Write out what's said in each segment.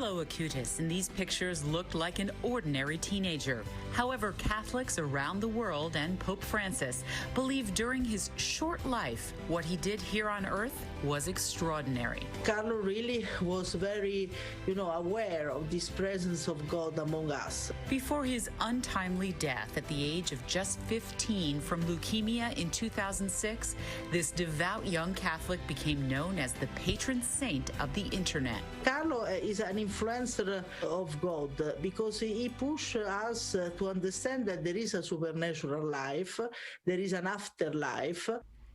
Carlo ACUTIS in these pictures looked like an ordinary teenager. However, Catholics around the world and Pope Francis believe during his short life, what he did here on earth was extraordinary. Carlo really was very, aware of this presence of God among us. Before his untimely death at the age of just 15 from leukemia in 2006, this devout young Catholic became known as the patron saint of the internet. Carlo is an influencer of God because he pushed us to understand that there is a supernatural life, there is an afterlife.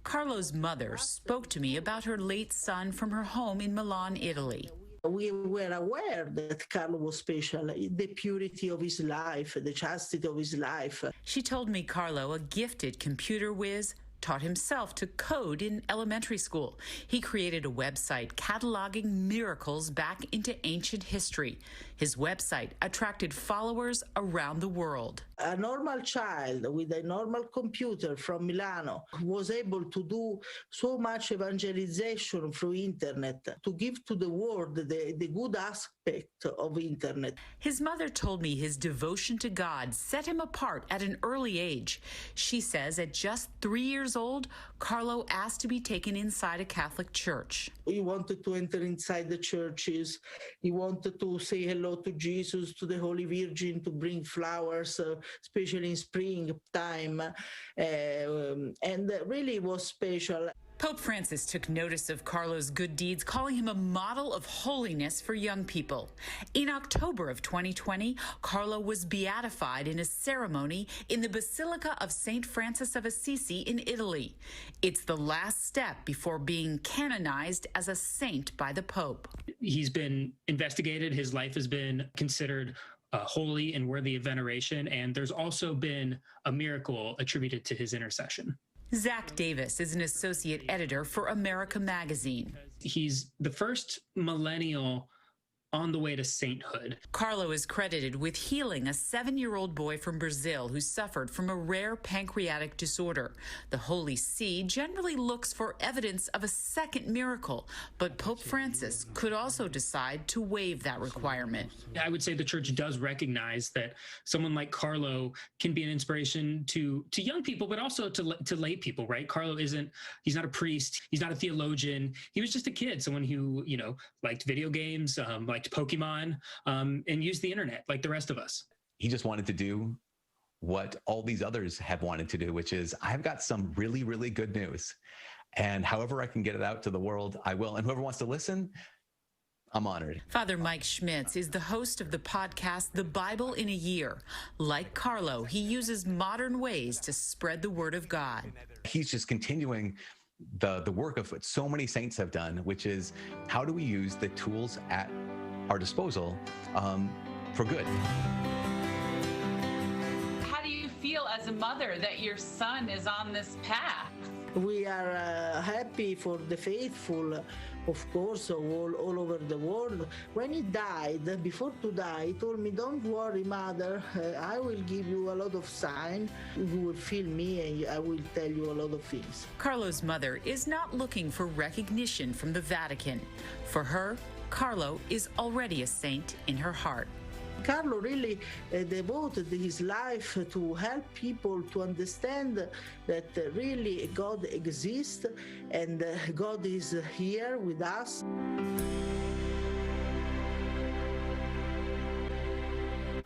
Carlo's mother spoke to me about her late son from her home in Milan, Italy. We were aware that Carlo was special, the purity of his life, the chastity of his life. She told me Carlo, a gifted computer whiz, taught himself to code in elementary school. He created a website cataloging miracles back into ancient history. His website attracted followers around the world. A normal child with a normal computer from Milano was able to do so much evangelization through internet, to give to the world the good aspect of internet. His mother told me his devotion to God set him apart at an early age. She says at just 3 years old, Carlo asked to be taken inside a Catholic church. He wanted to enter inside the churches. He wanted to say hello to Jesus, to the Holy Virgin, to bring flowers, especially in springtime, and really was special. Pope Francis took notice of Carlo's good deeds, calling him a model of holiness for young people. In October of 2020, Carlo was beatified in a ceremony in the Basilica of St. Francis of Assisi in Italy. It's the last step before being canonized as a saint by the Pope. He's been investigated. His life has been considered holy and worthy of veneration, and there's also been a miracle attributed to his intercession. Zach Davis is an associate editor for America Magazine. He's the first millennial on the way to sainthood. Carlo is credited with healing a 7-year-old boy from Brazil who suffered from a rare pancreatic disorder. The Holy See generally looks for evidence of a second miracle, but Pope Francis could also decide to waive that requirement. I would say the church does recognize that someone like Carlo can be an inspiration to young people, but also to lay people, right? Carlo he's not a priest, he's not a theologian. He was just a kid, someone who, liked video games, liked Pokemon, and used the internet like the rest of us. He just wanted to do what all these others have wanted to do, which is, I've got some really, really good news. And however I can get it out to the world, I will. And whoever wants to listen, I'm honored. Father Mike SCHMITZ is the host of the podcast, The Bible in a Year. Like Carlo, he uses modern ways to spread the word of God. He's just continuing the work of what so many saints have done, which is, how do we use the tools at our disposal for good? How do you feel as a mother that your son is on this path? We are happy for the faithful, of course, all over the world. When he died, before to die, he told me, "Don't worry, mother, I will give you a lot of signs. You will feel me and I will tell you a lot of things." Carlo's mother is not looking for recognition from the Vatican. For her, Carlo is already a saint in her heart. Carlo really devoted his life to help people to understand that really God exists and God is here with us.